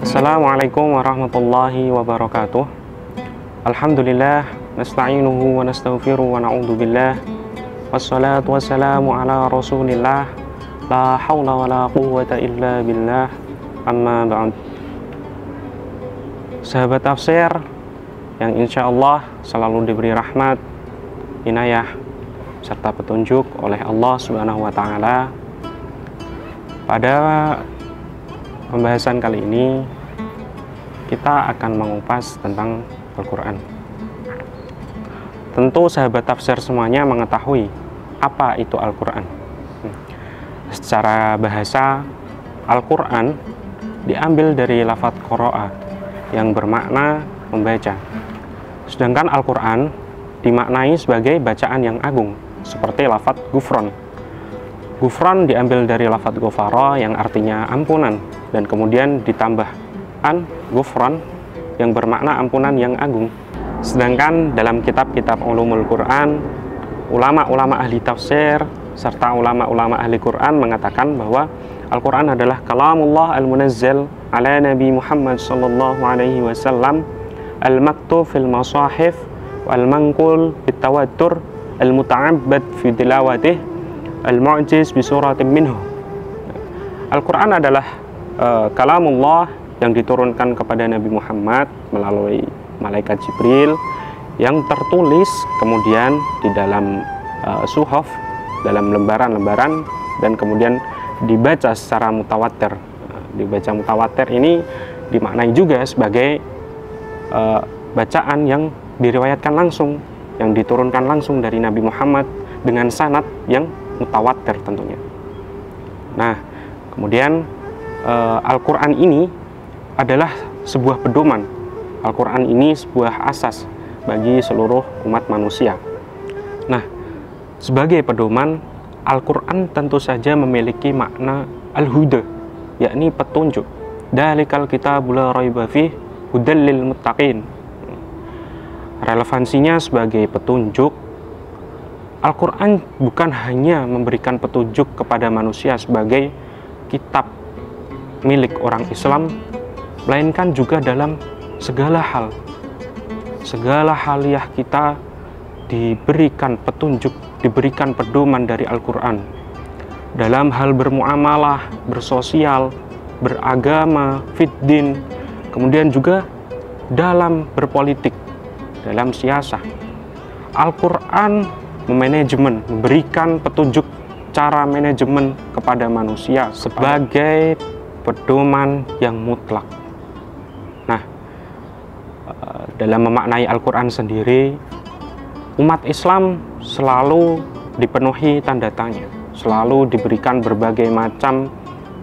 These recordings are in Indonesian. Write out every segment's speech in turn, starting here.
Assalamualaikum warahmatullahi wabarakatuh. Alhamdulillah, nasta'inuhu wa nastaghfiruh wa na'udzu billah. Wassalatu wassalamu ala Rasulillah. La haula wala quwwata illa billah. Amma ba'd. Sahabat tafsir yang insya Allah selalu diberi rahmat, inayah, serta petunjuk oleh Allah Subhanahu wa Ta'ala. Pada pembahasan kali ini kita akan mengupas tentang Al-Quran. Tentu sahabat tafsir semuanya mengetahui apa itu Al-Quran. Secara bahasa, Al-Quran diambil dari lafadz qara'a yang bermakna membaca. Sedangkan Al-Quran dimaknai sebagai bacaan yang agung, seperti lafadz gufron. Gufron diambil dari lafadz ghafara yang artinya ampunan, dan kemudian ditambah an gufron yang bermakna ampunan yang agung. Sedangkan dalam kitab-kitab ulumul Quran, ulama-ulama ahli tafsir serta ulama-ulama ahli Quran mengatakan bahwa Al-Quran adalah kalamullah al-munazzal ala Nabi Muhammad sallallahu alaihi wasallam, al-maktub fil masahif wal-manqul bitawatur, al-muta'abbad fi tilawatih, al-mu'jiz bi suratin minhu. Al-Quran adalah kalamullah yang diturunkan kepada Nabi Muhammad melalui malaikat Jibril, yang tertulis kemudian di dalam suhuf, dalam lembaran-lembaran, dan kemudian dibaca secara mutawatir. Dibaca mutawatir ini dimaknai juga sebagai bacaan yang diriwayatkan langsung, yang diturunkan langsung dari Nabi Muhammad dengan sanad yang mutawatir tentunya. Nah, kemudian Al-Quran ini adalah sebuah pedoman. Al-Quran ini sebuah asas bagi seluruh umat manusia. Nah, sebagai pedoman, Al-Quran tentu saja memiliki makna al-huda, yakni petunjuk. Dalikal kitabul la raiba fih hudal lil muttaqin. Relevansinya sebagai petunjuk, Al-Quran bukan hanya memberikan petunjuk kepada manusia sebagai kitab milik orang Islam, melainkan juga dalam segala hal. Segala haliah kita diberikan petunjuk, diberikan pedoman dari Al-Quran. Dalam hal bermuamalah, bersosial, beragama, fiddin, kemudian juga dalam berpolitik, dalam siasah. Al-Quran memanajemen, memberikan petunjuk cara manajemen kepada manusia sebagai pedoman yang mutlak. Nah, dalam memaknai Al-Quran sendiri, umat Islam selalu dipenuhi tanda tanya, selalu diberikan berbagai macam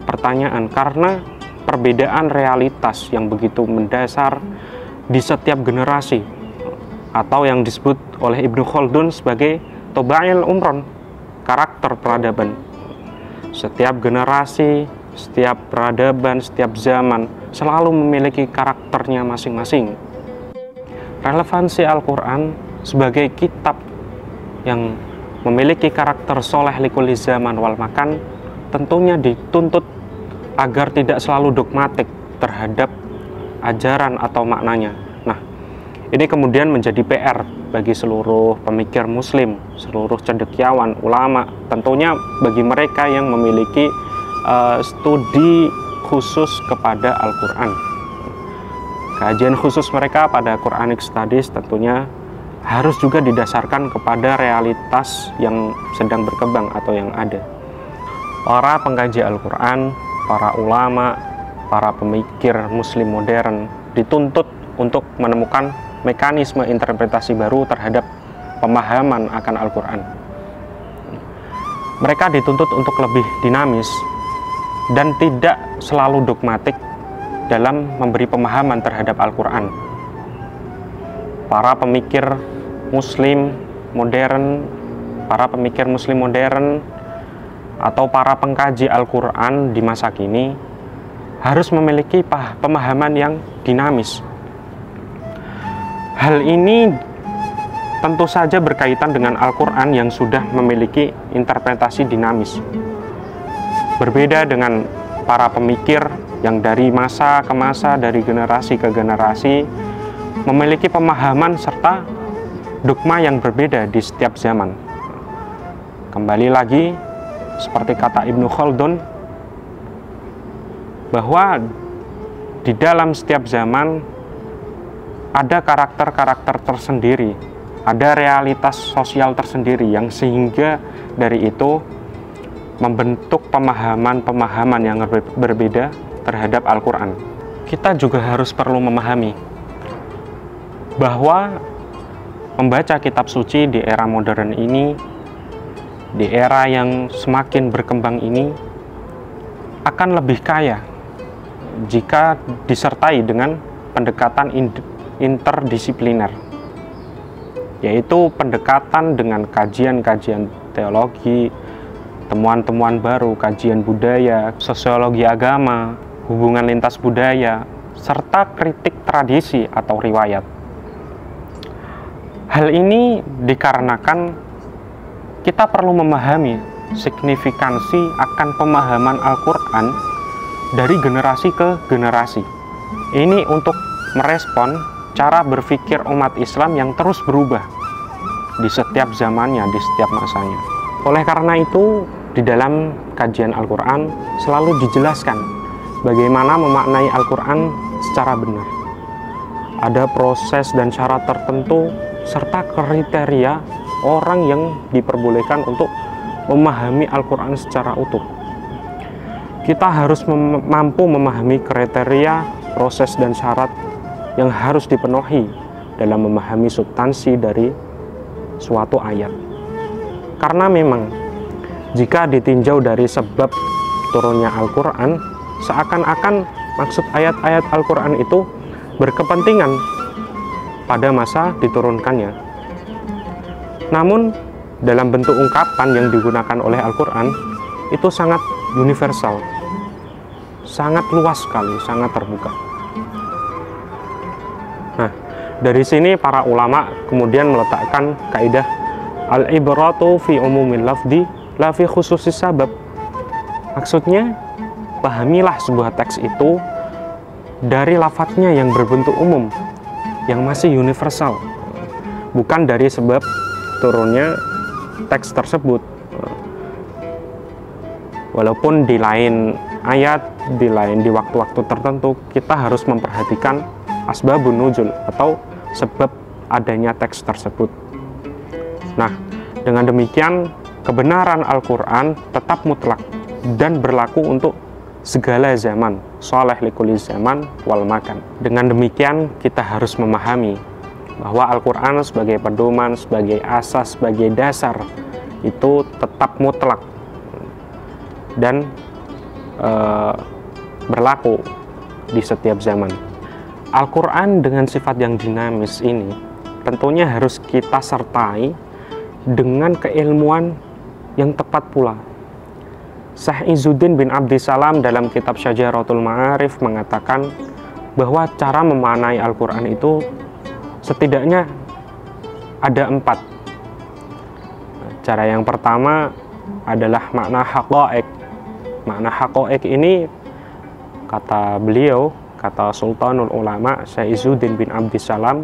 pertanyaan karena perbedaan realitas yang begitu mendasar di setiap generasi, atau yang disebut oleh Ibnu Khaldun sebagai Toba'il Umron, karakter peradaban. Setiap generasi, setiap peradaban, setiap zaman selalu memiliki karakternya masing-masing. Relevansi Al-Quran sebagai kitab yang memiliki karakter soleh likulli zaman wal makan tentunya dituntut agar tidak selalu dogmatik terhadap ajaran atau maknanya. Nah, ini kemudian menjadi PR bagi seluruh pemikir muslim, seluruh cendekiawan, ulama, tentunya bagi mereka yang memiliki studi khusus kepada Al-Quran. Kajian khusus mereka pada Quranic Studies tentunya harus juga didasarkan kepada realitas yang sedang berkembang atau yang ada. Para pengkaji Al-Quran, para ulama, para pemikir muslim modern dituntut untuk menemukan mekanisme interpretasi baru terhadap pemahaman akan Al-Quran. Mereka dituntut untuk lebih dinamis dan tidak selalu dogmatik dalam memberi pemahaman terhadap Al-Quran. Para pemikir muslim modern, atau para pengkaji Al-Quran di masa kini harus memiliki pemahaman yang dinamis. Hal ini tentu saja berkaitan dengan Al-Quran yang sudah memiliki interpretasi dinamis. Berbeda dengan para pemikir yang dari masa ke masa, dari generasi ke generasi, memiliki pemahaman serta dogma yang berbeda di setiap zaman. Kembali lagi, seperti kata Ibnu Khaldun, bahwa di dalam setiap zaman ada karakter-karakter tersendiri, ada realitas sosial tersendiri yang sehingga dari itu membentuk pemahaman-pemahaman yang berbeda terhadap Al-Quran. Kita juga harus perlu memahami bahwa membaca kitab suci di era modern ini, di era yang semakin berkembang ini, akan lebih kaya jika disertai dengan pendekatan interdisipliner, yaitu pendekatan dengan kajian-kajian teologi, temuan-temuan baru, kajian budaya, sosiologi agama, hubungan lintas budaya, serta kritik tradisi atau riwayat. Hal ini dikarenakan kita perlu memahami signifikansi akan pemahaman Al-Quran dari generasi ke generasi. Ini untuk merespon cara berpikir umat Islam yang terus berubah di setiap zamannya, di setiap masanya. Oleh karena itu, di dalam kajian Al-Quran selalu dijelaskan bagaimana memaknai Al-Quran secara benar. Ada proses dan syarat tertentu serta kriteria orang yang diperbolehkan untuk memahami Al-Quran secara utuh. Kita harus mampu memahami kriteria, proses, dan syarat yang harus dipenuhi dalam memahami substansi dari suatu ayat. Karena memang jika ditinjau dari sebab turunnya Al-Quran, seakan-akan maksud ayat-ayat Al-Quran itu berkepentingan pada masa diturunkannya. Namun, dalam bentuk ungkapan yang digunakan oleh Al-Quran, itu sangat universal, sangat luas sekali, sangat terbuka. Nah, dari sini para ulama kemudian meletakkan kaidah al-ibratu fi umumil lafzi la fi khususis sabab. Maksudnya, pahamilah sebuah teks itu dari lafadznya yang berbentuk umum, yang masih universal, bukan dari sebab turunnya teks tersebut. Walaupun di lain ayat, di waktu-waktu tertentu, kita harus memperhatikan asbabun nuzul atau sebab adanya teks tersebut. Nah, dengan demikian kebenaran Al-Quran tetap mutlak dan berlaku untuk segala zaman, sholeh likulli zaman wal makan. Dengan demikian kita harus memahami bahwa Al-Quran sebagai pedoman, sebagai asas, sebagai dasar itu tetap mutlak dan berlaku di setiap zaman. Al-Quran dengan sifat yang dinamis ini tentunya harus kita sertai dengan keilmuan yang tepat pula. Syekh Izzuddin bin Abdissalam dalam kitab Syajaratul Ma'arif mengatakan bahwa cara memaknai Al-Quran itu setidaknya ada 4. Cara yang pertama adalah makna haqa'iq. Makna haqa'iq ini, kata beliau, kata Sultanul Ulama Syekh Izzuddin bin Abdissalam,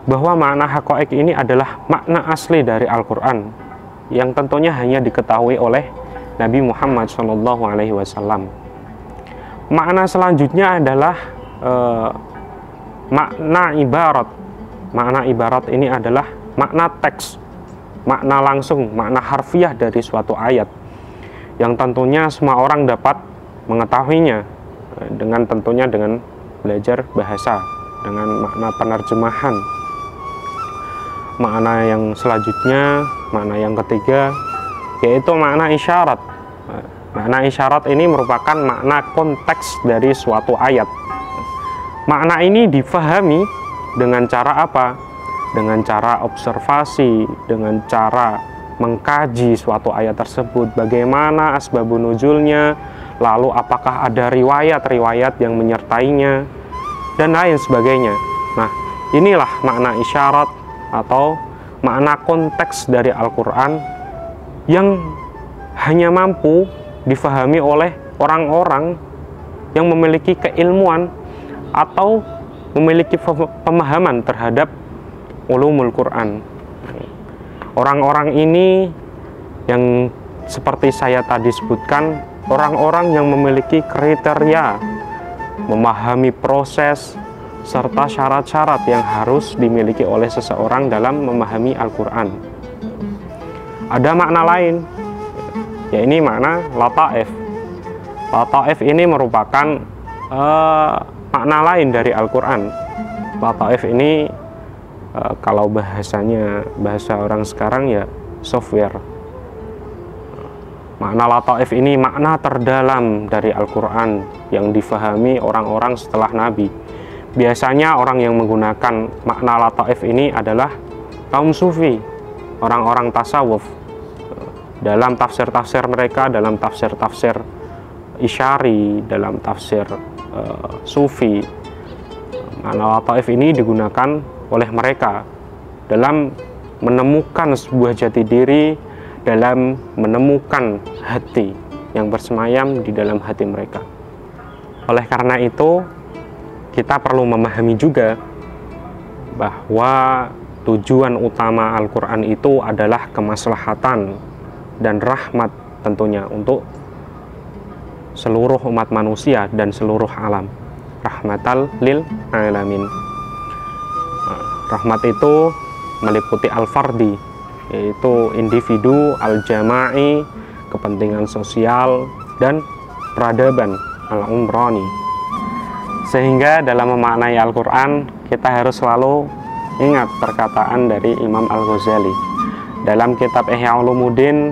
bahwa makna haqa'iq ini adalah makna asli dari Al-Quran yang tentunya hanya diketahui oleh Nabi Muhammad SAW. Makna selanjutnya adalah makna ibarat. Makna ibarat ini adalah makna teks, makna langsung, makna harfiah dari suatu ayat yang tentunya semua orang dapat mengetahuinya dengan tentunya dengan belajar bahasa, dengan makna penerjemahan. Makna yang selanjutnya, makna yang ketiga, yaitu makna isyarat. Makna isyarat ini merupakan makna konteks dari suatu ayat. Makna ini difahami dengan cara apa? Dengan cara observasi, dengan cara mengkaji suatu ayat tersebut, bagaimana asbabun nuzulnya, lalu apakah ada riwayat-riwayat yang menyertainya, dan lain sebagainya. Nah, inilah makna isyarat atau makna konteks dari Al-Quran yang hanya mampu difahami oleh orang-orang yang memiliki keilmuan atau memiliki pemahaman terhadap ulumul Quran. Orang-orang ini yang seperti saya tadi sebutkan, orang-orang yang memiliki kriteria memahami proses serta syarat-syarat yang harus dimiliki oleh seseorang dalam memahami Al-Quran. Ada makna lain, ya ini makna lataif. Lataif ini merupakan makna lain dari Al-Quran. Lataif ini kalau bahasanya bahasa orang sekarang ya software. Makna lataif ini makna terdalam dari Al-Quran yang difahami orang-orang setelah Nabi. Biasanya orang yang menggunakan makna lataif ini adalah kaum sufi, orang-orang tasawuf. Dalam tafsir-tafsir mereka, dalam tafsir-tafsir Isyari, dalam tafsir sufi, makna lataif ini digunakan oleh mereka dalam menemukan sebuah jati diri, dalam menemukan hati yang bersemayam di dalam hati mereka. Oleh karena itu, kita perlu memahami juga bahwa tujuan utama Al-Quran itu adalah kemaslahatan dan rahmat tentunya untuk seluruh umat manusia dan seluruh alam. Rahmatal lil alamin. Rahmat itu meliputi al-fardi, yaitu individu, al-jama'i, kepentingan sosial, dan peradaban, al-umrani. Sehingga dalam memaknai Al-Quran, kita harus selalu ingat perkataan dari Imam Al-Ghazali. Dalam kitab Ihya Ulumuddin,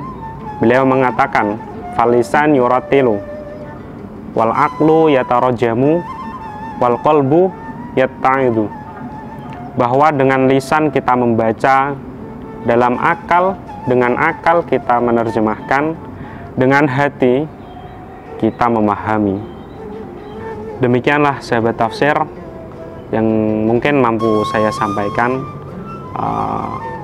beliau mengatakan, falisan yuratilu, wal aqlu yatarajamu, wal qalbu yatta'idu. Bahwa dengan lisan kita membaca, dalam akal, dengan akal kita menerjemahkan, dengan hati kita memahami. Demikianlah sahabat tafsir yang mungkin mampu saya sampaikan.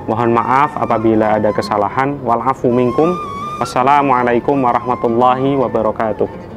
Mohon maaf apabila ada kesalahan. Wal afu minkum. Wassalamualaikum warahmatullahi wabarakatuh.